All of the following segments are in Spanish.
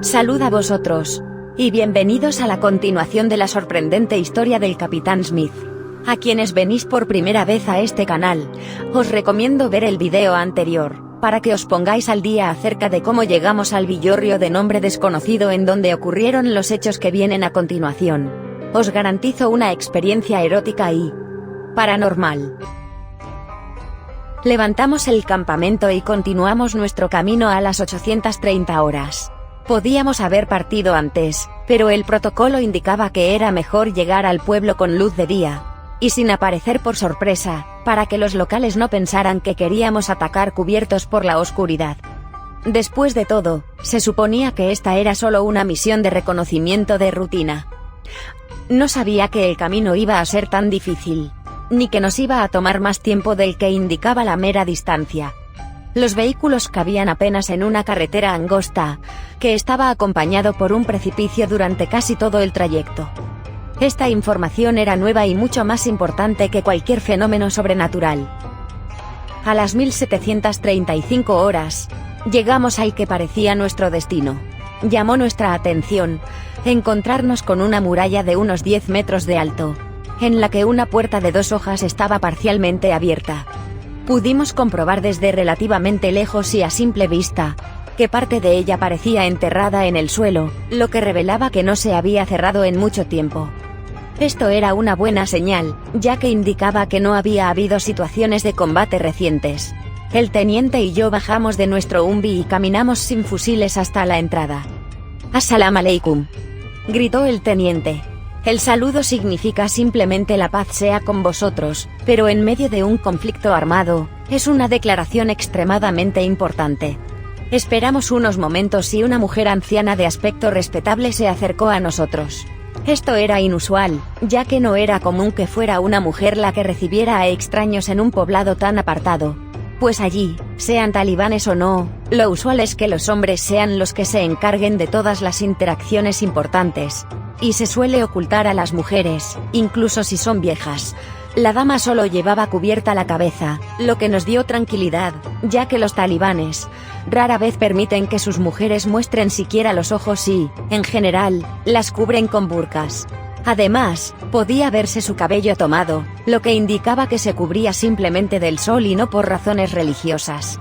Salud a vosotros. Y bienvenidos a la continuación de la sorprendente historia del Capitán Smith. A quienes venís por primera vez a este canal, os recomiendo ver el video anterior, para que os pongáis al día acerca de cómo llegamos al villorrio de nombre desconocido en donde ocurrieron los hechos que vienen a continuación. Os garantizo una experiencia erótica y paranormal. Levantamos el campamento y continuamos nuestro camino a las 830 horas. Podíamos haber partido antes, pero el protocolo indicaba que era mejor llegar al pueblo con luz de día, y sin aparecer por sorpresa, para que los locales no pensaran que queríamos atacar cubiertos por la oscuridad. Después de todo, se suponía que esta era solo una misión de reconocimiento de rutina. No sabía que el camino iba a ser tan difícil, ni que nos iba a tomar más tiempo del que indicaba la mera distancia. Los vehículos cabían apenas en una carretera angosta, que estaba acompañado por un precipicio durante casi todo el trayecto. Esta información era nueva y mucho más importante que cualquier fenómeno sobrenatural. A las 1735 horas, llegamos al que parecía nuestro destino. Llamó nuestra atención encontrarnos con una muralla de unos 10 metros de alto, en la que una puerta de 2 hojas estaba parcialmente abierta. Pudimos comprobar desde relativamente lejos y a simple vista, que parte de ella parecía enterrada en el suelo, lo que revelaba que no se había cerrado en mucho tiempo. Esto era una buena señal, ya que indicaba que no había habido situaciones de combate recientes. El teniente y yo bajamos de nuestro Humvee y caminamos sin fusiles hasta la entrada. «As-salam aleikum», gritó el teniente. El saludo significa simplemente la paz sea con vosotros, pero en medio de un conflicto armado, es una declaración extremadamente importante. Esperamos unos momentos y una mujer anciana de aspecto respetable se acercó a nosotros. Esto era inusual, ya que no era común que fuera una mujer la que recibiera a extraños en un poblado tan apartado. Pues allí, sean talibanes o no, lo usual es que los hombres sean los que se encarguen de todas las interacciones importantes. Y se suele ocultar a las mujeres, incluso si son viejas. La dama solo llevaba cubierta la cabeza, lo que nos dio tranquilidad, ya que los talibanes rara vez permiten que sus mujeres muestren siquiera los ojos y, en general, las cubren con burkas. Además, podía verse su cabello tomado, lo que indicaba que se cubría simplemente del sol y no por razones religiosas.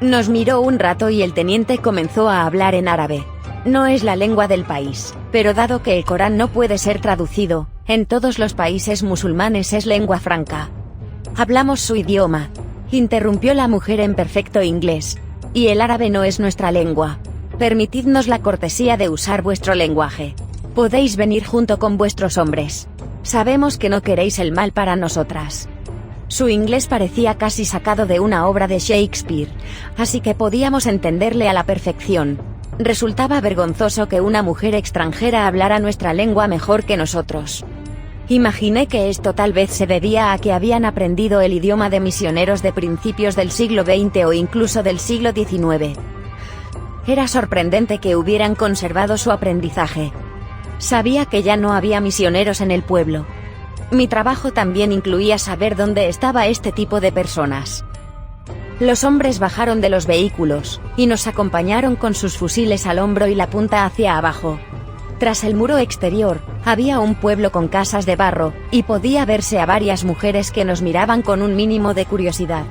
Nos miró un rato y el teniente comenzó a hablar en árabe. No es la lengua del país, pero dado que el Corán no puede ser traducido, en todos los países musulmanes es lengua franca. Hablamos su idioma, interrumpió la mujer en perfecto inglés, y el árabe no es nuestra lengua. Permitidnos la cortesía de usar vuestro lenguaje. Podéis venir junto con vuestros hombres. Sabemos que no queréis el mal para nosotras. Su inglés parecía casi sacado de una obra de Shakespeare, así que podíamos entenderle a la perfección. Resultaba vergonzoso que una mujer extranjera hablara nuestra lengua mejor que nosotros. Imaginé que esto tal vez se debía a que habían aprendido el idioma de misioneros de principios del siglo XX o incluso del siglo XIX. Era sorprendente que hubieran conservado su aprendizaje. Sabía que ya no había misioneros en el pueblo. Mi trabajo también incluía saber dónde estaba este tipo de personas. Los hombres bajaron de los vehículos, y nos acompañaron con sus fusiles al hombro y la punta hacia abajo. Tras el muro exterior, había un pueblo con casas de barro, y podía verse a varias mujeres que nos miraban con un mínimo de curiosidad.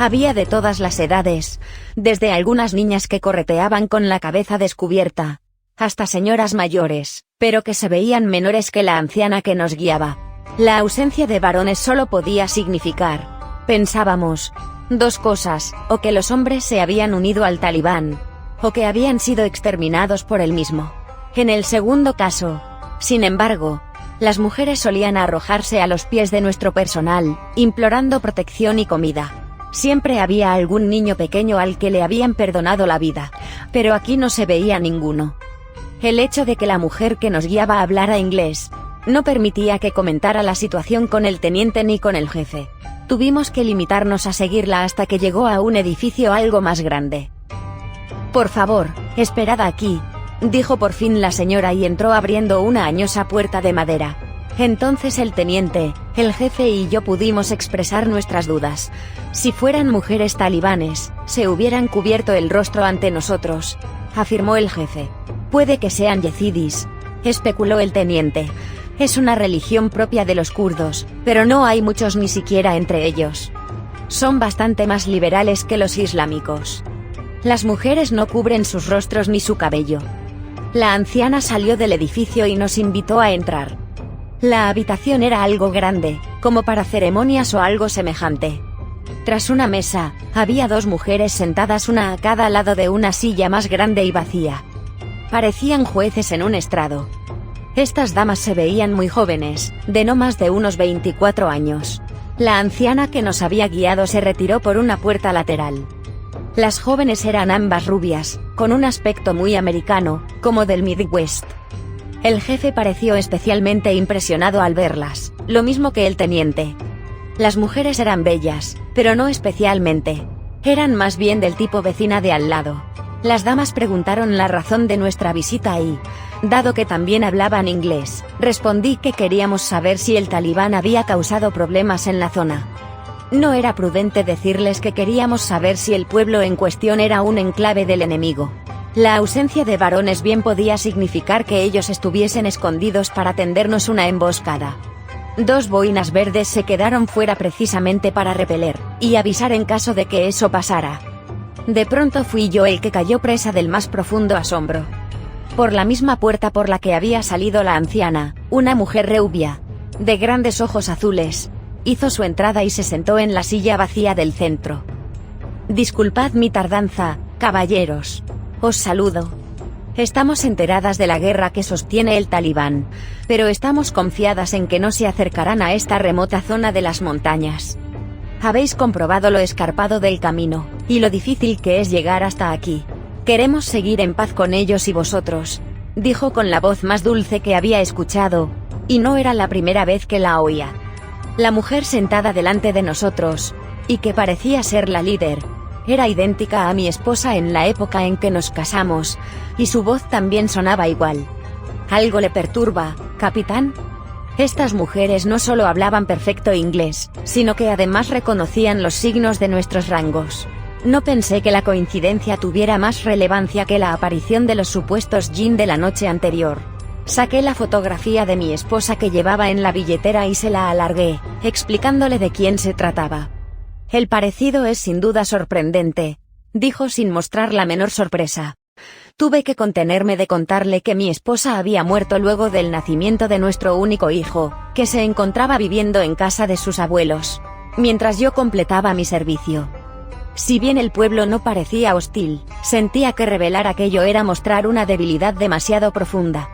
Había de todas las edades, desde algunas niñas que correteaban con la cabeza descubierta, hasta señoras mayores, pero que se veían menores que la anciana que nos guiaba. La ausencia de varones solo podía significar, pensábamos, dos cosas, o que los hombres se habían unido al talibán, o que habían sido exterminados por él mismo. En el segundo caso, sin embargo, las mujeres solían arrojarse a los pies de nuestro personal, implorando protección y comida. Siempre había algún niño pequeño al que le habían perdonado la vida, pero aquí no se veía ninguno. El hecho de que la mujer que nos guiaba hablara inglés, no permitía que comentara la situación con el teniente ni con el jefe. Tuvimos que limitarnos a seguirla hasta que llegó a un edificio algo más grande. «Por favor, esperad aquí», dijo por fin la señora y entró abriendo una añosa puerta de madera. Entonces el teniente, el jefe y yo pudimos expresar nuestras dudas. Si fueran mujeres talibanes, se hubieran cubierto el rostro ante nosotros. afirmó el jefe. Puede que sean yezidis, especuló el teniente. Es una religión propia de los kurdos, pero no hay muchos ni siquiera entre ellos. Son bastante más liberales que los islámicos. Las mujeres no cubren sus rostros ni su cabello. La anciana salió del edificio y nos invitó a entrar. La habitación era algo grande, como para ceremonias o algo semejante. Tras una mesa, había dos mujeres sentadas una a cada lado de una silla más grande y vacía. Parecían jueces en un estrado. Estas damas se veían muy jóvenes, de no más de unos 24 años. La anciana que nos había guiado se retiró por una puerta lateral. Las jóvenes eran ambas rubias, con un aspecto muy americano, como del Midwest. El jefe pareció especialmente impresionado al verlas, lo mismo que el teniente. Las mujeres eran bellas, pero no especialmente. Eran más bien del tipo vecina de al lado. Las damas preguntaron la razón de nuestra visita y, dado que también hablaban inglés, respondí que queríamos saber si el talibán había causado problemas en la zona. No era prudente decirles que queríamos saber si el pueblo en cuestión era un enclave del enemigo. La ausencia de varones bien podía significar que ellos estuviesen escondidos para tendernos una emboscada. Dos boinas verdes se quedaron fuera precisamente para repeler y avisar en caso de que eso pasara. De pronto fui yo el que cayó presa del más profundo asombro. Por la misma puerta por la que había salido la anciana, una mujer rubia, de grandes ojos azules, hizo su entrada y se sentó en la silla vacía del centro. Disculpad mi tardanza, caballeros. Os saludo. Estamos enteradas de la guerra que sostiene el talibán, pero estamos confiadas en que no se acercarán a esta remota zona de las montañas. Habéis comprobado lo escarpado del camino, y lo difícil que es llegar hasta aquí. Queremos seguir en paz con ellos y vosotros, dijo con la voz más dulce que había escuchado, y no era la primera vez que la oía. La mujer sentada delante de nosotros, y que parecía ser la líder, era idéntica a mi esposa en la época en que nos casamos, y su voz también sonaba igual. ¿Algo le perturba, capitán? Estas mujeres no solo hablaban perfecto inglés, sino que además reconocían los signos de nuestros rangos. No pensé que la coincidencia tuviera más relevancia que la aparición de los supuestos jinn de la noche anterior. Saqué la fotografía de mi esposa que llevaba en la billetera y se la alargué, explicándole de quién se trataba. El parecido es sin duda sorprendente, dijo sin mostrar la menor sorpresa. Tuve que contenerme de contarle que mi esposa había muerto luego del nacimiento de nuestro único hijo, que se encontraba viviendo en casa de sus abuelos, mientras yo completaba mi servicio. Si bien el pueblo no parecía hostil, sentía que revelar aquello era mostrar una debilidad demasiado profunda.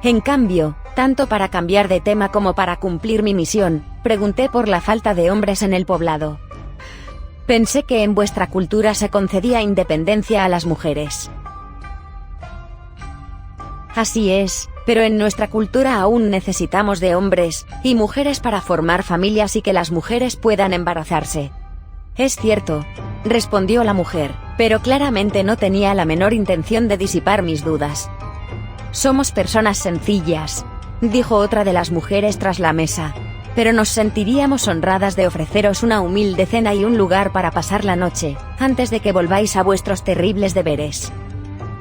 En cambio, tanto para cambiar de tema como para cumplir mi misión, pregunté por la falta de hombres en el poblado. Pensé que en vuestra cultura se concedía independencia a las mujeres. Así es, pero en nuestra cultura aún necesitamos de hombres y mujeres para formar familias y que las mujeres puedan embarazarse. Es cierto, respondió la mujer, pero claramente no tenía la menor intención de disipar mis dudas. Somos personas sencillas, dijo otra de las mujeres tras la mesa, pero nos sentiríamos honradas de ofreceros una humilde cena y un lugar para pasar la noche, antes de que volváis a vuestros terribles deberes.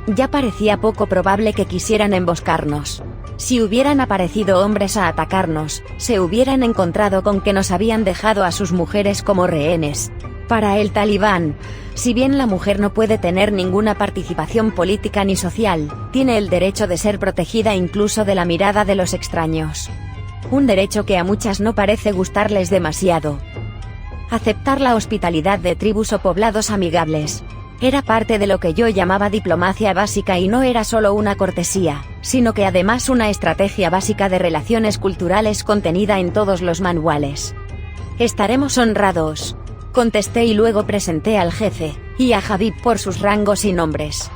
Ya parecía poco probable que quisieran emboscarnos. Si hubieran aparecido hombres a atacarnos, se hubieran encontrado con que nos habían dejado a sus mujeres como rehenes. Para el talibán, si bien la mujer no puede tener ninguna participación política ni social, tiene el derecho de ser protegida incluso de la mirada de los extraños. Un derecho que a muchas no parece gustarles demasiado. Aceptar la hospitalidad de tribus o poblados amigables era parte de lo que yo llamaba diplomacia básica y no era solo una cortesía, sino que además una estrategia básica de relaciones culturales contenida en todos los manuales. Estaremos honrados, contesté y luego presenté al jefe, y a Habib por sus rangos y nombres.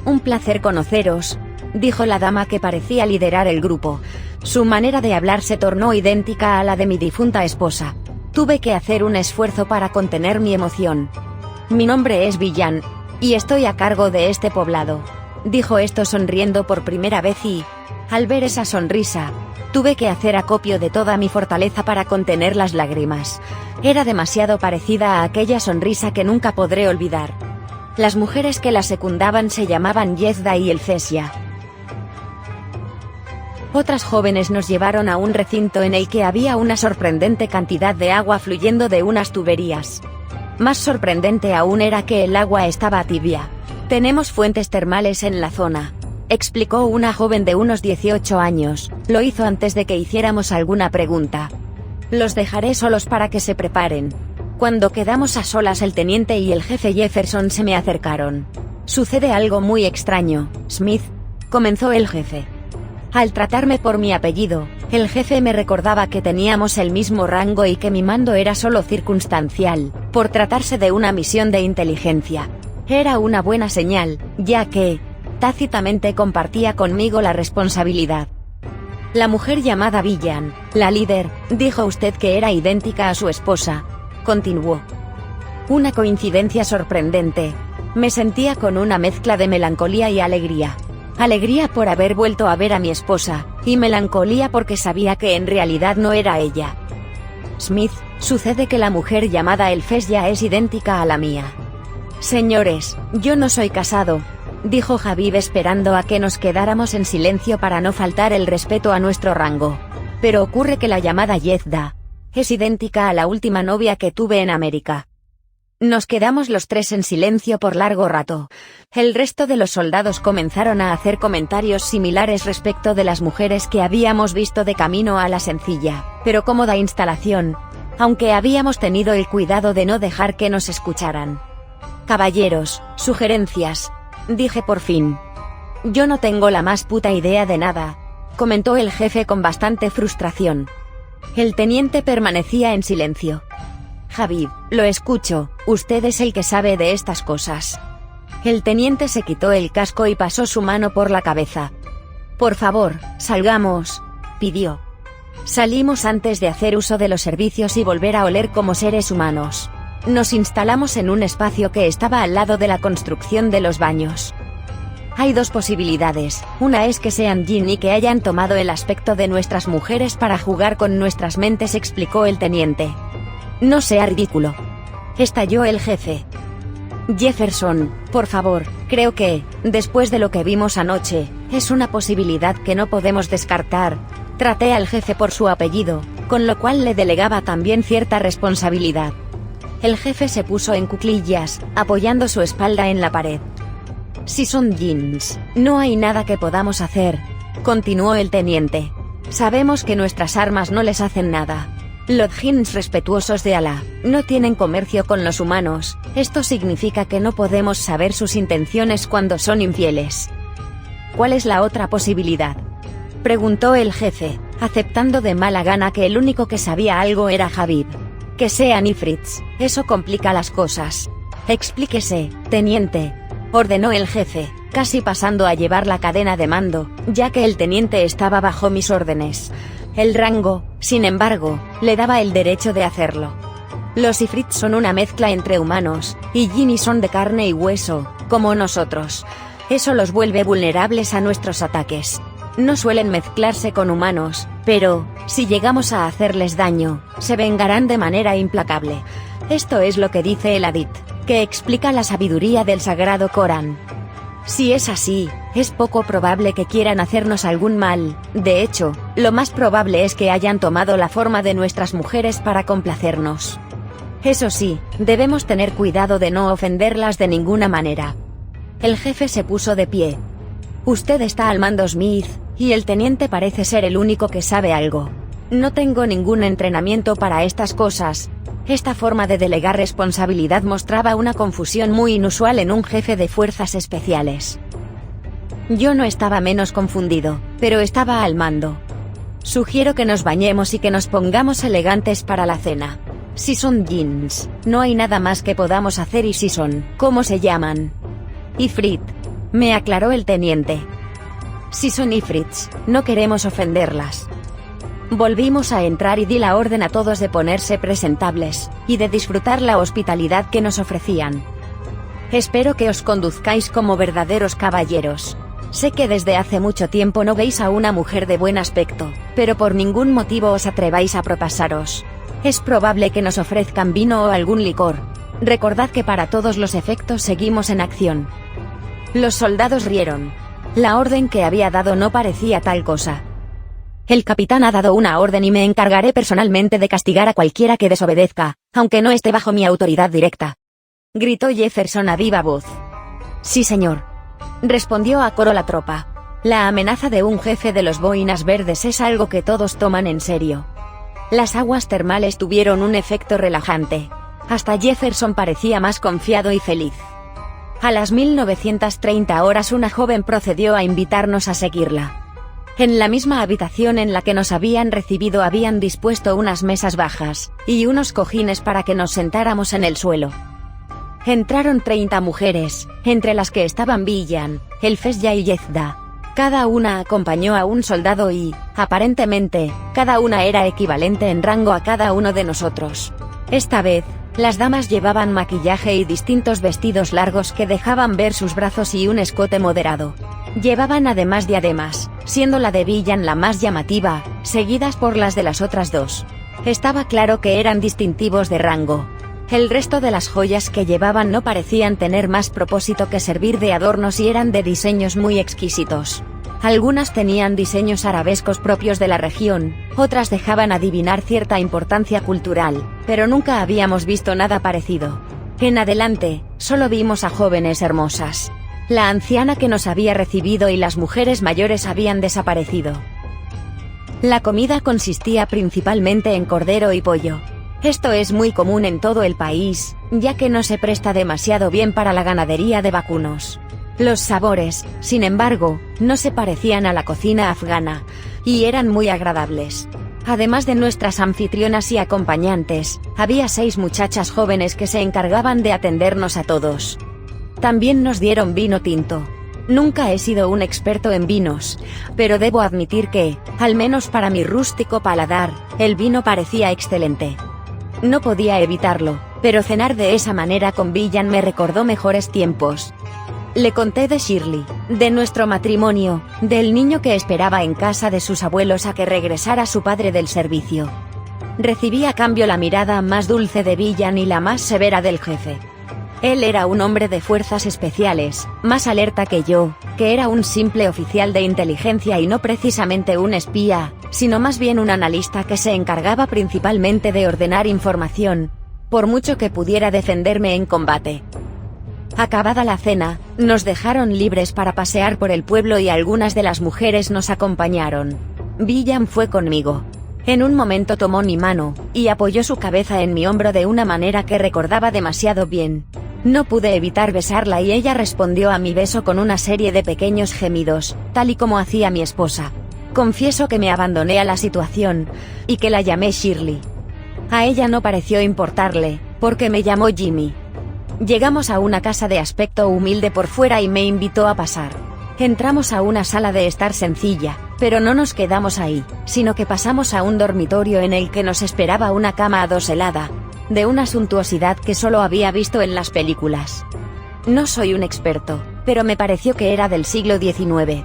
Un placer conoceros, dijo la dama que parecía liderar el grupo. Su manera de hablar se tornó idéntica a la de mi difunta esposa. Tuve que hacer un esfuerzo para contener mi emoción. Mi nombre es Villan, y estoy a cargo de este poblado, dijo esto sonriendo por primera vez y, al ver esa sonrisa, tuve que hacer acopio de toda mi fortaleza para contener las lágrimas. Era demasiado parecida a aquella sonrisa que nunca podré olvidar. Las mujeres que la secundaban se llamaban Yezda y Elfesia. Otras jóvenes nos llevaron a un recinto en el que había una sorprendente cantidad de agua fluyendo de unas tuberías. Más sorprendente aún era que el agua estaba tibia. Tenemos fuentes termales en la zona, explicó una joven de unos 18 años, lo hizo antes de que hiciéramos alguna pregunta. Los dejaré solos para que se preparen. Cuando quedamos a solas el teniente y el jefe Jefferson se me acercaron. Sucede algo muy extraño, Smith, comenzó el jefe. Al tratarme por mi apellido, el jefe me recordaba que teníamos el mismo rango y que mi mando era solo circunstancial, por tratarse de una misión de inteligencia. Era una buena señal, ya que, tácitamente compartía conmigo la responsabilidad. La mujer llamada Villan, la líder, dijo usted que era idéntica a su esposa, continuó. Una coincidencia sorprendente. Me sentía con una mezcla de melancolía y alegría. Alegría por haber vuelto a ver a mi esposa, y melancolía porque sabía que en realidad no era ella. Smith, sucede que la mujer llamada Elfesia es idéntica a la mía. Señores, yo no soy casado, dijo Habib esperando a que nos quedáramos en silencio para no faltar el respeto a nuestro rango. Pero ocurre que la llamada Yezda es idéntica a la última novia que tuve en América. Nos quedamos los tres en silencio por largo rato. El resto de los soldados comenzaron a hacer comentarios similares respecto de las mujeres que habíamos visto de camino a la sencilla, pero cómoda instalación, aunque habíamos tenido el cuidado de no dejar que nos escucharan. Caballeros, sugerencias, dije por fin. Yo no tengo la más puta idea de nada, comentó el jefe con bastante frustración. El teniente permanecía en silencio. Habib, lo escucho, usted es el que sabe de estas cosas. El teniente se quitó el casco y pasó su mano por la cabeza. Por favor, salgamos, pidió. Salimos antes de hacer uso de los servicios y volver a oler como seres humanos. Nos instalamos en un espacio que estaba al lado de la construcción de los baños. Hay dos posibilidades, una es que sean Jinn y que hayan tomado el aspecto de nuestras mujeres para jugar con nuestras mentes, explicó el teniente. No sea ridículo, estalló el jefe. Jefferson, por favor, creo que, después de lo que vimos anoche, es una posibilidad que no podemos descartar. Traté al jefe por su apellido, con lo cual le delegaba también cierta responsabilidad. El jefe se puso en cuclillas, apoyando su espalda en la pared. Si son Jinns, no hay nada que podamos hacer, continuó el teniente. Sabemos que nuestras armas no les hacen nada. Los Jinns respetuosos de Alá, no tienen comercio con los humanos, esto significa que no podemos saber sus intenciones cuando son infieles. ¿Cuál es la otra posibilidad?, preguntó el jefe, aceptando de mala gana que el único que sabía algo era Habib. Que sean ifrits, eso complica las cosas. Explíquese, teniente, ordenó el jefe, casi pasando a llevar la cadena de mando, ya que el teniente estaba bajo mis órdenes. El rango, sin embargo, le daba el derecho de hacerlo. Los ifrits son una mezcla entre humanos, y jinni son de carne y hueso, como nosotros. Eso los vuelve vulnerables a nuestros ataques. No suelen mezclarse con humanos, pero, si llegamos a hacerles daño, se vengarán de manera implacable. Esto es lo que dice el Hadith, que explica la sabiduría del Sagrado Corán. Si es así, es poco probable que quieran hacernos algún mal, de hecho, lo más probable es que hayan tomado la forma de nuestras mujeres para complacernos. Eso sí, debemos tener cuidado de no ofenderlas de ninguna manera. El jefe se puso de pie. Usted está al mando, Smith, y el teniente parece ser el único que sabe algo. No tengo ningún entrenamiento para estas cosas. Esta forma de delegar responsabilidad mostraba una confusión muy inusual en un jefe de fuerzas especiales. Yo no estaba menos confundido, pero estaba al mando. Sugiero que nos bañemos y que nos pongamos elegantes para la cena. Si son Jinns, no hay nada más que podamos hacer, y si son, ¿cómo se llaman? Ifrit, me aclaró el teniente. Si son ifrits, no queremos ofenderlas. Volvimos a entrar y di la orden a todos de ponerse presentables, y de disfrutar la hospitalidad que nos ofrecían. Espero que os conduzcáis como verdaderos caballeros. Sé que desde hace mucho tiempo no veis a una mujer de buen aspecto, pero por ningún motivo os atreváis a propasaros. Es probable que nos ofrezcan vino o algún licor. Recordad que para todos los efectos seguimos en acción. Los soldados rieron. La orden que había dado no parecía tal cosa. El capitán ha dado una orden y me encargaré personalmente de castigar a cualquiera que desobedezca, aunque no esté bajo mi autoridad directa. Gritó Jefferson a viva voz. Sí, señor. Respondió a coro la tropa. La amenaza de un jefe de los boinas verdes es algo que todos toman en serio. Las aguas termales tuvieron un efecto relajante. Hasta Jefferson parecía más confiado y feliz. A las 1930 horas una joven procedió a invitarnos a seguirla. En la misma habitación en la que nos habían recibido habían dispuesto unas mesas bajas, y unos cojines para que nos sentáramos en el suelo. Entraron 30 mujeres, entre las que estaban Villan, Elfesya y Yezda. Cada una acompañó a un soldado y, aparentemente, cada una era equivalente en rango a cada uno de nosotros. Esta vez, las damas llevaban maquillaje y distintos vestidos largos que dejaban ver sus brazos y un escote moderado. Llevaban además diademas, siendo la de Villan la más llamativa, seguidas por las de las otras dos. Estaba claro que eran distintivos de rango. El resto de las joyas que llevaban no parecían tener más propósito que servir de adornos y eran de diseños muy exquisitos. Algunas tenían diseños arabescos propios de la región, otras dejaban adivinar cierta importancia cultural, pero nunca habíamos visto nada parecido. En adelante, solo vimos a jóvenes hermosas. La anciana que nos había recibido y las mujeres mayores habían desaparecido. La comida consistía principalmente en cordero y pollo. Esto es muy común en todo el país, ya que no se presta demasiado bien para la ganadería de vacunos. Los sabores, sin embargo, no se parecían a la cocina afgana, y eran muy agradables. Además de nuestras anfitrionas y acompañantes, había 6 muchachas jóvenes que se encargaban de atendernos a todos. También nos dieron vino tinto. Nunca he sido un experto en vinos, pero debo admitir que, al menos para mi rústico paladar, el vino parecía excelente. No podía evitarlo, pero cenar de esa manera con Villan me recordó mejores tiempos. Le conté de Shirley, de nuestro matrimonio, del niño que esperaba en casa de sus abuelos a que regresara su padre del servicio. Recibí a cambio la mirada más dulce de Villan y la más severa del jefe. Él era un hombre de fuerzas especiales, más alerta que yo, que era un simple oficial de inteligencia y no precisamente un espía, sino más bien un analista que se encargaba principalmente de ordenar información, por mucho que pudiera defenderme en combate. Acabada la cena, nos dejaron libres para pasear por el pueblo y algunas de las mujeres nos acompañaron. Villan fue conmigo. En un momento tomó mi mano, y apoyó su cabeza en mi hombro de una manera que recordaba demasiado bien. No pude evitar besarla y ella respondió a mi beso con una serie de pequeños gemidos, tal y como hacía mi esposa. Confieso que me abandoné a la situación, y que la llamé Shirley. A ella no pareció importarle, porque me llamó Jimmy. Llegamos a una casa de aspecto humilde por fuera y me invitó a pasar. Entramos a una sala de estar sencilla, pero no nos quedamos ahí, sino que pasamos a un dormitorio en el que nos esperaba una cama adoselada, de una suntuosidad que solo había visto en las películas. No soy un experto, pero me pareció que era del siglo XIX.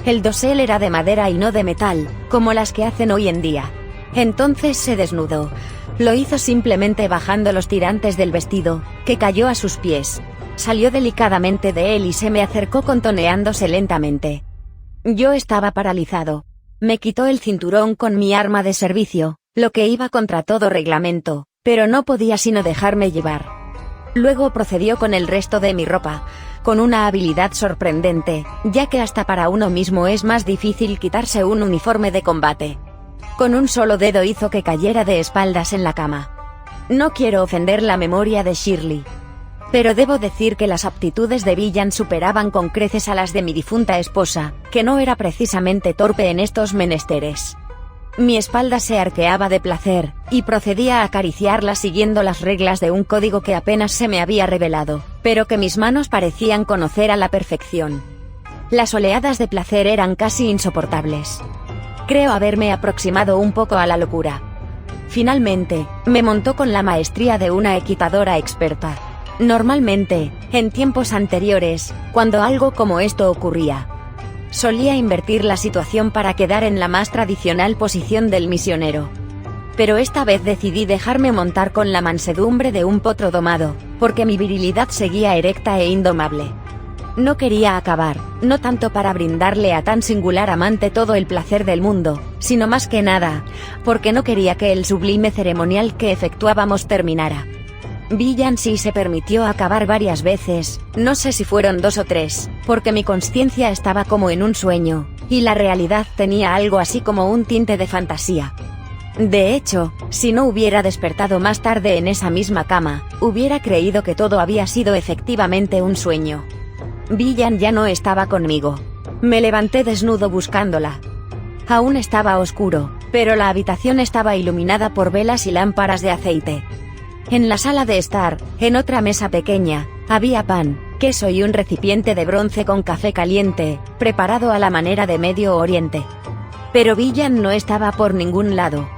El dosel era de madera y no de metal, como las que hacen hoy en día. Entonces se desnudó. Lo hizo simplemente bajando los tirantes del vestido, que cayó a sus pies. Salió delicadamente de él y se me acercó contoneándose lentamente. Yo estaba paralizado. Me quitó el cinturón con mi arma de servicio, lo que iba contra todo reglamento, pero no podía sino dejarme llevar. Luego procedió con el resto de mi ropa, con una habilidad sorprendente, ya que hasta para uno mismo es más difícil quitarse un uniforme de combate. Con un solo dedo hizo que cayera de espaldas en la cama. No quiero ofender la memoria de Shirley, pero debo decir que las aptitudes de Villan superaban con creces a las de mi difunta esposa, que no era precisamente torpe en estos menesteres. Mi espalda se arqueaba de placer, y procedía a acariciarla siguiendo las reglas de un código que apenas se me había revelado, pero que mis manos parecían conocer a la perfección. Las oleadas de placer eran casi insoportables. Creo haberme aproximado un poco a la locura. Finalmente, me montó con la maestría de una equitadora experta. Normalmente, en tiempos anteriores, cuando algo como esto ocurría, solía invertir la situación para quedar en la más tradicional posición del misionero. pero esta vez decidí dejarme montar con la mansedumbre de un potro domado, porque mi virilidad seguía erecta e indomable. No quería acabar, no tanto para brindarle a tan singular amante todo el placer del mundo, sino más que nada, porque no quería que el sublime ceremonial que efectuábamos terminara. Villan sí se permitió acabar varias veces, no sé si fueron 2 o 3, porque mi consciencia estaba como en un sueño, y la realidad tenía algo así como un tinte de fantasía. De hecho, si no hubiera despertado más tarde en esa misma cama, hubiera creído que todo había sido efectivamente un sueño. Villan ya no estaba conmigo. Me levanté desnudo buscándola. Aún estaba oscuro, pero la habitación estaba iluminada por velas y lámparas de aceite. En la sala de estar, en otra mesa pequeña, había pan, queso y un recipiente de bronce con café caliente, preparado a la manera de Medio Oriente. Pero Villan no estaba por ningún lado.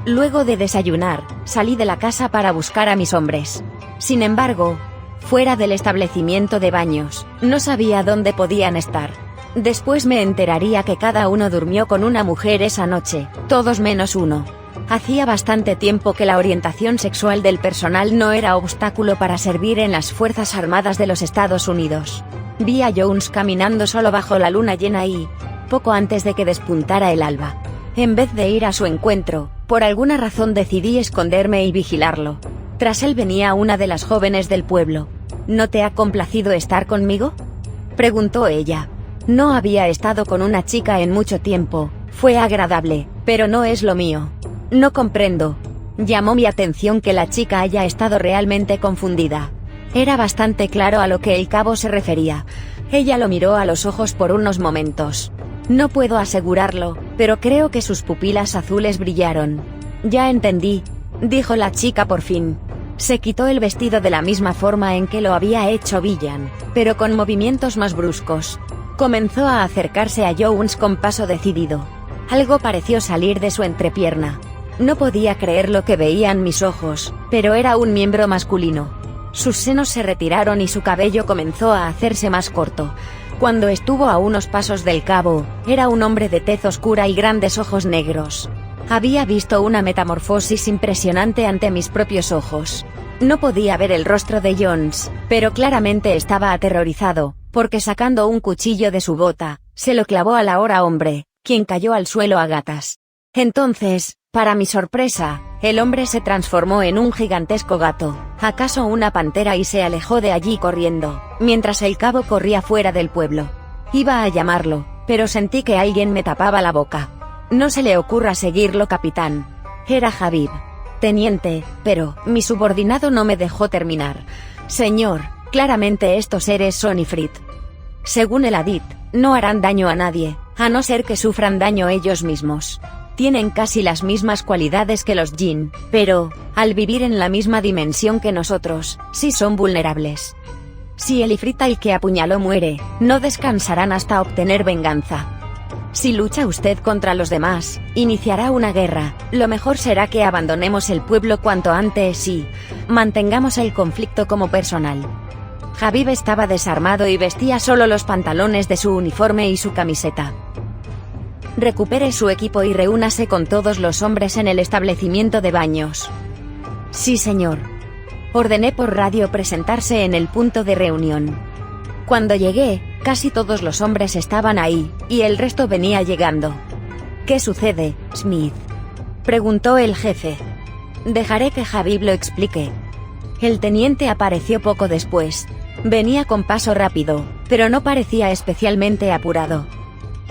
Luego de desayunar, salí de la casa para buscar a mis hombres. Sin embargo, fuera del establecimiento de baños, no sabía dónde podían estar. Después me enteraría que cada uno durmió con una mujer esa noche, todos menos uno. Hacía bastante tiempo que la orientación sexual del personal no era obstáculo para servir en las Fuerzas Armadas de los Estados Unidos. Vi a Jones caminando solo bajo la luna llena y, poco antes de que despuntara el alba, en vez de ir a su encuentro, por alguna razón decidí esconderme y vigilarlo. Tras él venía una de las jóvenes del pueblo. ¿No te ha complacido estar conmigo?, preguntó ella. No había estado con una chica en mucho tiempo, fue agradable, pero no es lo mío. No comprendo. Llamó mi atención que la chica haya estado realmente confundida. Era bastante claro a lo que el cabo se refería. Ella lo miró a los ojos por unos momentos. No puedo asegurarlo, pero creo que sus pupilas azules brillaron. Ya entendí, dijo la chica por fin. Se quitó el vestido de la misma forma en que lo había hecho Villan, pero con movimientos más bruscos. Comenzó a acercarse a Jones con paso decidido. Algo pareció salir de su entrepierna. No podía creer lo que veían mis ojos, pero era un miembro masculino. Sus senos se retiraron y su cabello comenzó a hacerse más corto. Cuando estuvo a unos pasos del cabo, era un hombre de tez oscura y grandes ojos negros. Había visto una metamorfosis impresionante ante mis propios ojos. No podía ver el rostro de Jones, pero claramente estaba aterrorizado, porque sacando un cuchillo de su bota, se lo clavó al ahora hombre, quien cayó al suelo a gatas. Entonces, para mi sorpresa, el hombre se transformó en un gigantesco gato, acaso una pantera, y se alejó de allí corriendo, mientras el cabo corría fuera del pueblo. Iba a llamarlo, pero sentí que alguien me tapaba la boca. No se le ocurra seguirlo, capitán. Era Habib. Teniente, pero mi subordinado no me dejó terminar. Señor, claramente estos seres son ifrit. Según el Hadith, no harán daño a nadie, a no ser que sufran daño ellos mismos. Tienen casi las mismas cualidades que los jinn, pero, al vivir en la misma dimensión que nosotros, sí son vulnerables. Si el ifrit al que apuñaló muere, no descansarán hasta obtener venganza. Si lucha usted contra los demás, iniciará una guerra. Lo mejor será que abandonemos el pueblo cuanto antes y mantengamos el conflicto como personal. Habib estaba desarmado y vestía solo los pantalones de su uniforme y su camiseta. Recupere su equipo y reúnase con todos los hombres en el establecimiento de baños. Sí, señor. Ordené por radio presentarse en el punto de reunión. Cuando llegué, casi todos los hombres estaban ahí, y el resto venía llegando. ¿Qué sucede, Smith?, preguntó el jefe. Dejaré que Habib lo explique. El teniente apareció poco después. Venía con paso rápido, pero no parecía especialmente apurado.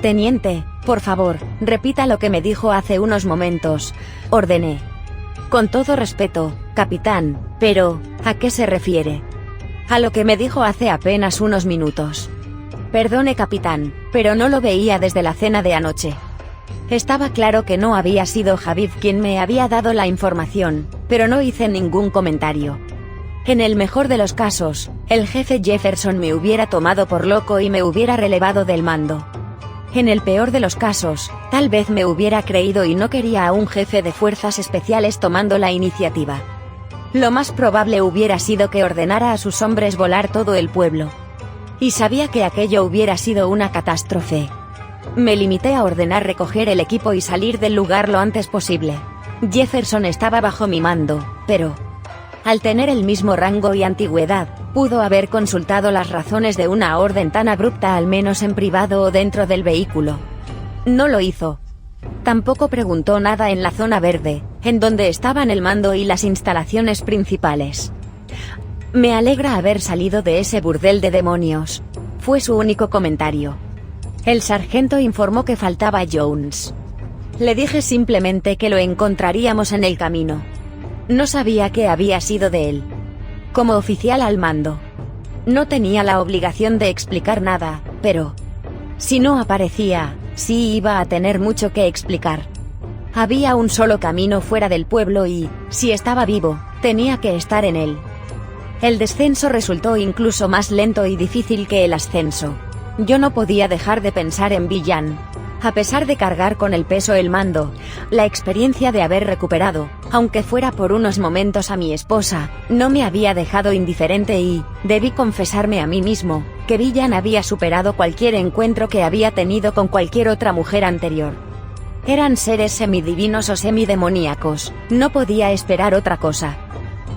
Teniente, por favor, repita lo que me dijo hace unos momentos, ordené. Con todo respeto, capitán, pero, ¿a qué se refiere? A lo que me dijo hace apenas unos minutos. Perdone, capitán, pero no lo veía desde la cena de anoche. Estaba claro que no había sido Habib quien me había dado la información, pero no hice ningún comentario. En el mejor de los casos, el jefe Jefferson me hubiera tomado por loco y me hubiera relevado del mando. En el peor de los casos, tal vez me hubiera creído y no quería a un jefe de fuerzas especiales tomando la iniciativa. Lo más probable hubiera sido que ordenara a sus hombres volar todo el pueblo. Y sabía que aquello hubiera sido una catástrofe. Me limité a ordenar recoger el equipo y salir del lugar lo antes posible. Jefferson estaba bajo mi mando, pero, al tener el mismo rango y antigüedad, pudo haber consultado las razones de una orden tan abrupta al menos en privado o dentro del vehículo. No lo hizo. Tampoco preguntó nada en la zona verde, en donde estaban el mando y las instalaciones principales. Me alegra haber salido de ese burdel de demonios, fue su único comentario. El sargento informó que faltaba Jones. Le dije simplemente que lo encontraríamos en el camino. No sabía qué había sido de él. Como oficial al mando, no tenía la obligación de explicar nada, pero si no aparecía, sí iba a tener mucho que explicar. Había un solo camino fuera del pueblo y, si estaba vivo, tenía que estar en él. El descenso resultó incluso más lento y difícil que el ascenso. Yo no podía dejar de pensar en Villan. A pesar de cargar con el peso el mando, la experiencia de haber recuperado, aunque fuera por unos momentos a mi esposa, no me había dejado indiferente y, debí confesarme a mí mismo, que Villan había superado cualquier encuentro que había tenido con cualquier otra mujer anterior. Eran seres semidivinos o semidemoníacos, no podía esperar otra cosa.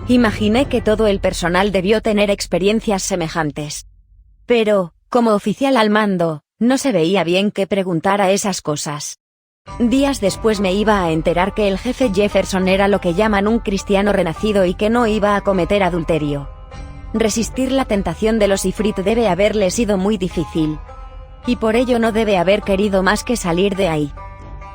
Imaginé que todo el personal debió tener experiencias semejantes. Pero, como oficial al mando, no se veía bien que preguntara esas cosas. Días después me iba a enterar que el jefe Jefferson era lo que llaman un cristiano renacido y que no iba a cometer adulterio. Resistir la tentación de los Ifrit debe haberle sido muy difícil. Y por ello no debe haber querido más que salir de ahí.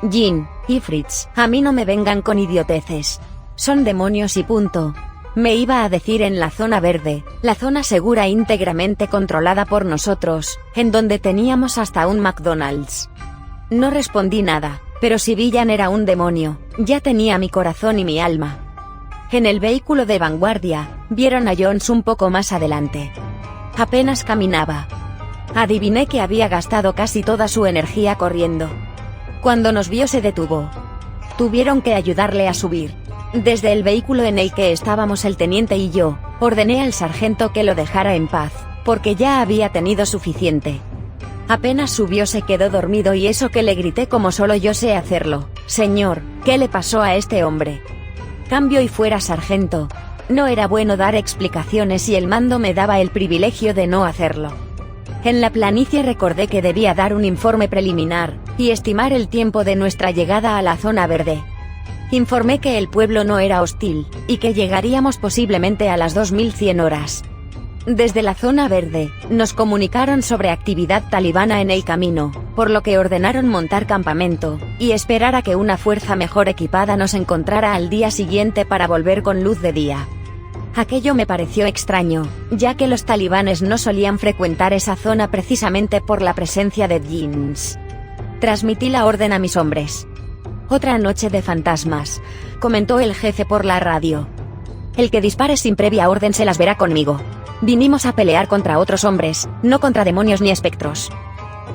Jin, Ifrits, a mí no me vengan con idioteces. Son demonios y punto. Me iba a decir en la zona verde, la zona segura íntegramente controlada por nosotros, en donde teníamos hasta un McDonald's. No respondí nada, pero si Villan era un demonio, ya tenía mi corazón y mi alma. En el vehículo de vanguardia, vieron a Jones un poco más adelante. Apenas caminaba. Adiviné que había gastado casi toda su energía corriendo. Cuando nos vio se detuvo. Tuvieron que ayudarle a subir. Desde el vehículo en el que estábamos el teniente y yo, ordené al sargento que lo dejara en paz, porque ya había tenido suficiente. Apenas subió se quedó dormido y eso que le grité como solo yo sé hacerlo: «Señor, ¿qué le pasó a este hombre?». Cambio y fuera sargento. No era bueno dar explicaciones y el mando me daba el privilegio de no hacerlo. En la planicie recordé que debía dar un informe preliminar, y estimar el tiempo de nuestra llegada a la zona verde. Informé que el pueblo no era hostil, y que llegaríamos posiblemente a las 2100 horas. Desde la zona verde, nos comunicaron sobre actividad talibana en el camino, por lo que ordenaron montar campamento, y esperar a que una fuerza mejor equipada nos encontrara al día siguiente para volver con luz de día. Aquello me pareció extraño, ya que los talibanes no solían frecuentar esa zona precisamente por la presencia de djinns. Transmití la orden a mis hombres. «Otra noche de fantasmas», comentó el jefe por la radio. «El que dispare sin previa orden se las verá conmigo. Vinimos a pelear contra otros hombres, no contra demonios ni espectros».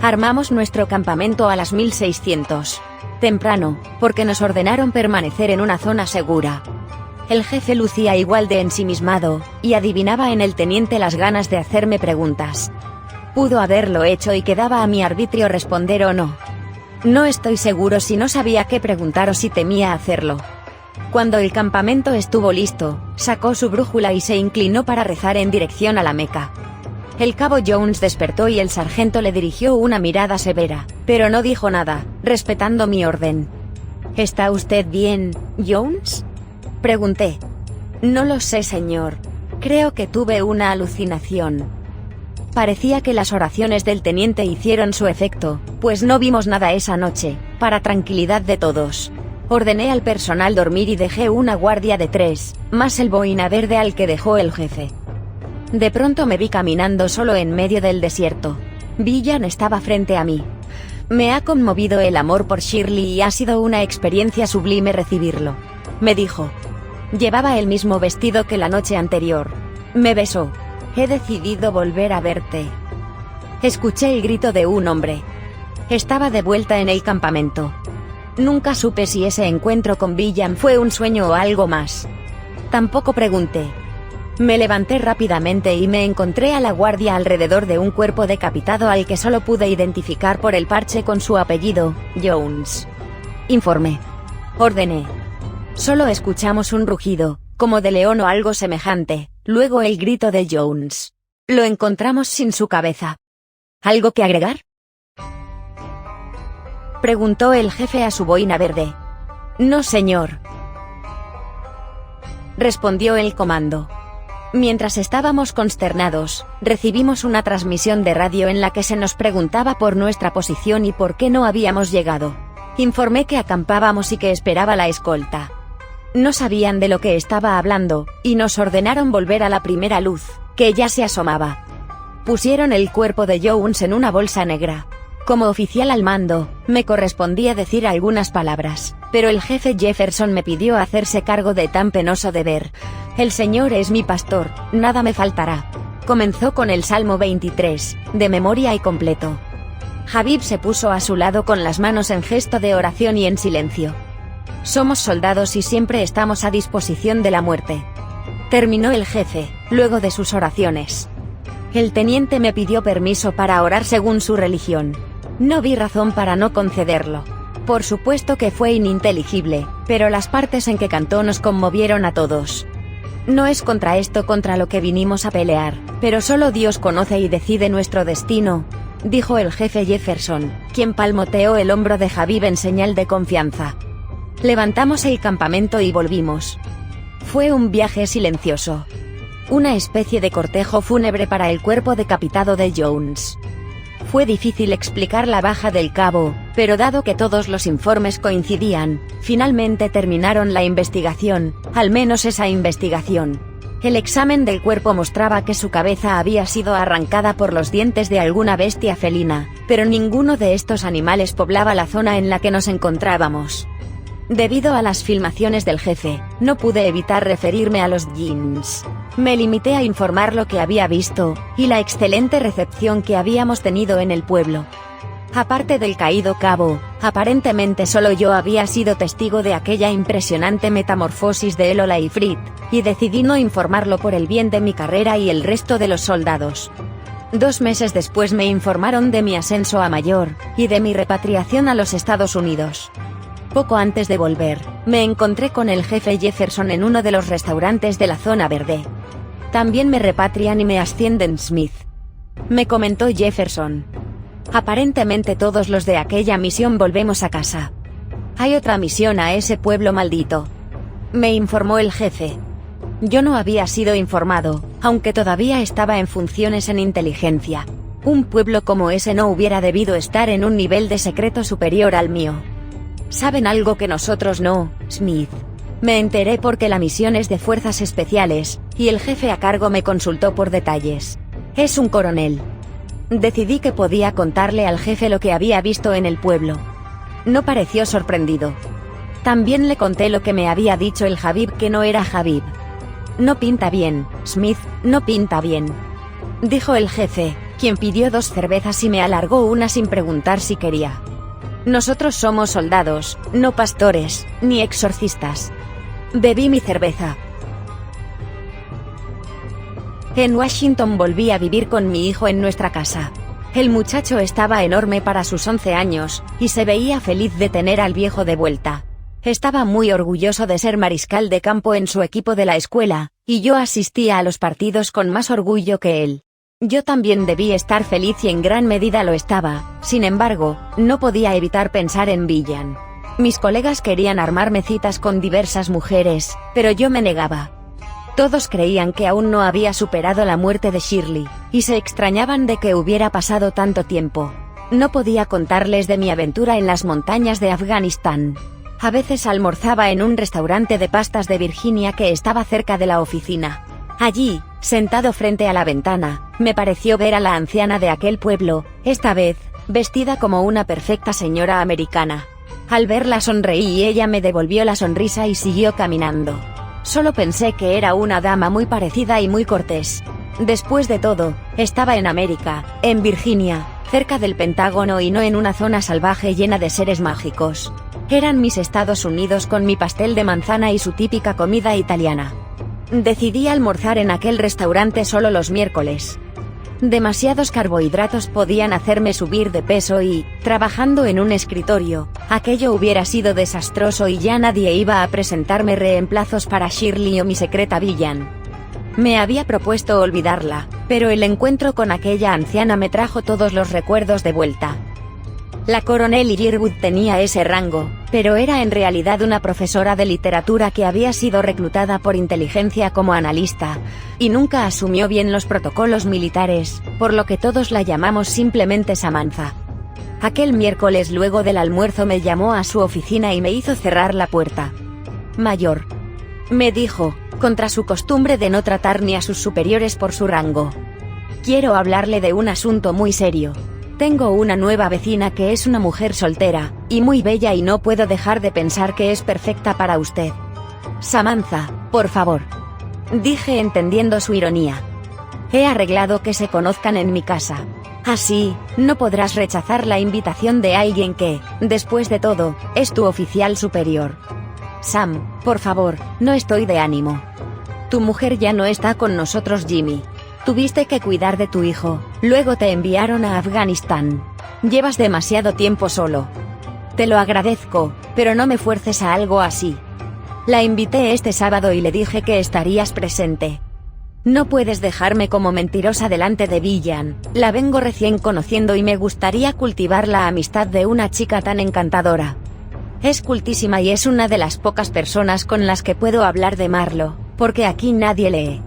Armamos nuestro campamento a las 1600. Temprano, porque nos ordenaron permanecer en una zona segura. El jefe lucía igual de ensimismado, y adivinaba en el teniente las ganas de hacerme preguntas. Pudo haberlo hecho y quedaba a mi arbitrio responder o no. No estoy seguro si no sabía qué preguntar o si temía hacerlo. Cuando el campamento estuvo listo, sacó su brújula y se inclinó para rezar en dirección a la Meca. El cabo Jones despertó y el sargento le dirigió una mirada severa, pero no dijo nada, respetando mi orden. «¿Está usted bien, Jones?», pregunté. «No lo sé, señor. Creo que tuve una alucinación». Parecía que las oraciones del teniente hicieron su efecto, pues no vimos nada esa noche, para tranquilidad de todos. Ordené al personal dormir y dejé una guardia de 3, más el boina verde al que dejó el jefe. De pronto me vi caminando solo en medio del desierto. Villan estaba frente a mí. «Me ha conmovido el amor por Shirley y ha sido una experiencia sublime recibirlo», me dijo. Llevaba el mismo vestido que la noche anterior. Me besó. «He decidido volver a verte». Escuché el grito de un hombre. Estaba de vuelta en el campamento. Nunca supe si ese encuentro con Villan fue un sueño o algo más. Tampoco pregunté. Me levanté rápidamente y me encontré a la guardia alrededor de un cuerpo decapitado al que solo pude identificar por el parche con su apellido, Jones. Informé. Ordené. Solo escuchamos un rugido, como de león o algo semejante, luego el grito de Jones. Lo encontramos sin su cabeza. ¿Algo que agregar?, preguntó el jefe a su boina verde. No, señor, respondió el comando. Mientras estábamos consternados, recibimos una transmisión de radio en la que se nos preguntaba por nuestra posición y por qué no habíamos llegado. Informé que acampábamos y que esperaba la escolta. No sabían de lo que estaba hablando, y nos ordenaron volver a la primera luz, que ya se asomaba. Pusieron el cuerpo de Jones en una bolsa negra. Como oficial al mando, me correspondía decir algunas palabras, pero el jefe Jefferson me pidió hacerse cargo de tan penoso deber. El Señor es mi pastor, nada me faltará. Comenzó con el Salmo 23, de memoria y completo. Habib se puso a su lado con las manos en gesto de oración y en silencio. Somos soldados y siempre estamos a disposición de la muerte. Terminó el jefe, luego de sus oraciones. El teniente me pidió permiso para orar según su religión. No vi razón para no concederlo. Por supuesto que fue ininteligible, pero las partes en que cantó nos conmovieron a todos. No es contra esto contra lo que vinimos a pelear, pero solo Dios conoce y decide nuestro destino, dijo el jefe Jefferson, quien palmoteó el hombro de Habib en señal de confianza. Levantamos el campamento y volvimos. Fue un viaje silencioso. Una especie de cortejo fúnebre para el cuerpo decapitado de Jones. Fue difícil explicar la baja del cabo, pero dado que todos los informes coincidían, finalmente terminaron la investigación, al menos esa investigación. El examen del cuerpo mostraba que su cabeza había sido arrancada por los dientes de alguna bestia felina, pero ninguno de estos animales poblaba la zona en la que nos encontrábamos. Debido a las filmaciones del jefe, no pude evitar referirme a los jeans. Me limité a informar lo que había visto, y la excelente recepción que habíamos tenido en el pueblo. Aparte del caído cabo, aparentemente solo yo había sido testigo de aquella impresionante metamorfosis de Elola y Frit, y decidí no informarlo por el bien de mi carrera y el resto de los soldados. 2 meses después me informaron de mi ascenso a mayor, y de mi repatriación a los Estados Unidos. Poco antes de volver, me encontré con el jefe Jefferson en uno de los restaurantes de la zona verde. También me repatrian y me ascienden Smith, me comentó Jefferson. Aparentemente todos los de aquella misión volvemos a casa. Hay otra misión a ese pueblo maldito, me informó el jefe. Yo no había sido informado, aunque todavía estaba en funciones en inteligencia. Un pueblo como ese no hubiera debido estar en un nivel de secreto superior al mío. Saben algo que nosotros no, Smith. Me enteré porque la misión es de fuerzas especiales, y el jefe a cargo me consultó por detalles. Es un coronel. Decidí que podía contarle al jefe lo que había visto en el pueblo. No pareció sorprendido. También le conté lo que me había dicho el Habib, que no era Habib. No pinta bien, Smith, no pinta bien, dijo el jefe, quien pidió 2 cervezas y me alargó una sin preguntar si quería. Nosotros somos soldados, no pastores, ni exorcistas. Bebí mi cerveza. En Washington volví a vivir con mi hijo en nuestra casa. El muchacho estaba enorme para sus 11 años, y se veía feliz de tener al viejo de vuelta. Estaba muy orgulloso de ser mariscal de campo en su equipo de la escuela, y yo asistía a los partidos con más orgullo que él. Yo también debí estar feliz y en gran medida lo estaba, sin embargo, no podía evitar pensar en Villan. Mis colegas querían armarme citas con diversas mujeres, pero yo me negaba. Todos creían que aún no había superado la muerte de Shirley, y se extrañaban de que hubiera pasado tanto tiempo. No podía contarles de mi aventura en las montañas de Afganistán. A veces almorzaba en un restaurante de pastas de Virginia que estaba cerca de la oficina. Allí, sentado frente a la ventana, me pareció ver a la anciana de aquel pueblo, esta vez, vestida como una perfecta señora americana. Al verla sonreí y ella me devolvió la sonrisa y siguió caminando. Solo pensé que era una dama muy parecida y muy cortés. Después de todo, estaba en América, en Virginia, cerca del Pentágono y no en una zona salvaje llena de seres mágicos. Eran mis Estados Unidos con mi pastel de manzana y su típica comida italiana. Decidí almorzar en aquel restaurante solo los miércoles. Demasiados carbohidratos podían hacerme subir de peso y, trabajando en un escritorio, aquello hubiera sido desastroso y ya nadie iba a presentarme reemplazos para Shirley o mi secreta Villan. Me había propuesto olvidarla, pero el encuentro con aquella anciana me trajo todos los recuerdos de vuelta. La coronel Yearwood tenía ese rango, pero era en realidad una profesora de literatura que había sido reclutada por inteligencia como analista, y nunca asumió bien los protocolos militares, por lo que todos la llamamos simplemente Samantha. Aquel miércoles luego del almuerzo me llamó a su oficina y me hizo cerrar la puerta. «Mayor», me dijo, contra su costumbre de no tratar ni a sus superiores por su rango. «Quiero hablarle de un asunto muy serio. Tengo una nueva vecina que es una mujer soltera, y muy bella y no puedo dejar de pensar que es perfecta para usted». «Samantha, por favor», dije entendiendo su ironía. «He arreglado que se conozcan en mi casa. Así, no podrás rechazar la invitación de alguien que, después de todo, es tu oficial superior». «Sam, por favor, no estoy de ánimo. Tu mujer ya no está con nosotros, Jimmy. Tuviste que cuidar de tu hijo, luego te enviaron a Afganistán. Llevas demasiado tiempo solo. Te lo agradezco, pero no me fuerces a algo así. La invité este sábado y le dije que estarías presente. No puedes dejarme como mentirosa delante de Villan, la vengo recién conociendo y me gustaría cultivar la amistad de una chica tan encantadora. Es cultísima y es una de las pocas personas con las que puedo hablar de Marlo, porque aquí nadie lee».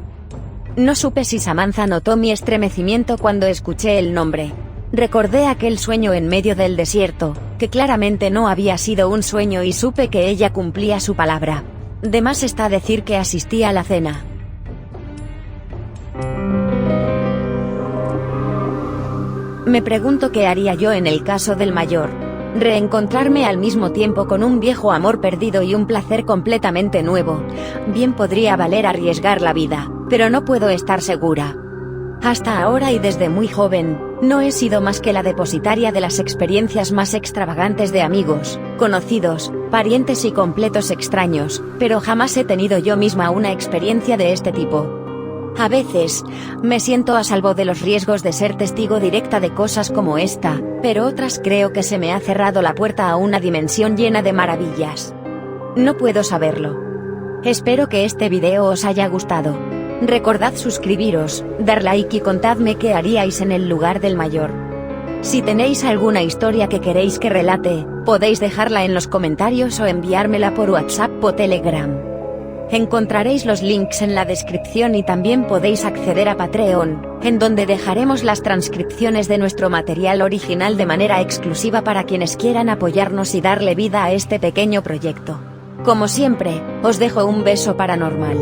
No supe si Samantha notó mi estremecimiento cuando escuché el nombre. Recordé aquel sueño en medio del desierto, que claramente no había sido un sueño, y supe que ella cumplía su palabra. De más está decir que asistí a la cena. Me pregunto qué haría yo en el caso del mayor. Reencontrarme al mismo tiempo con un viejo amor perdido y un placer completamente nuevo. Bien podría valer arriesgar la vida, pero no puedo estar segura. Hasta ahora y desde muy joven, no he sido más que la depositaria de las experiencias más extravagantes de amigos, conocidos, parientes y completos extraños, pero jamás he tenido yo misma una experiencia de este tipo. A veces, me siento a salvo de los riesgos de ser testigo directa de cosas como esta, pero otras creo que se me ha cerrado la puerta a una dimensión llena de maravillas. No puedo saberlo. Espero que este video os haya gustado. Recordad suscribiros, dar like y contadme qué haríais en el lugar del mayor. Si tenéis alguna historia que queréis que relate, podéis dejarla en los comentarios o enviármela por WhatsApp o Telegram. Encontraréis los links en la descripción y también podéis acceder a Patreon, en donde dejaremos las transcripciones de nuestro material original de manera exclusiva para quienes quieran apoyarnos y darle vida a este pequeño proyecto. Como siempre, os dejo un beso paranormal.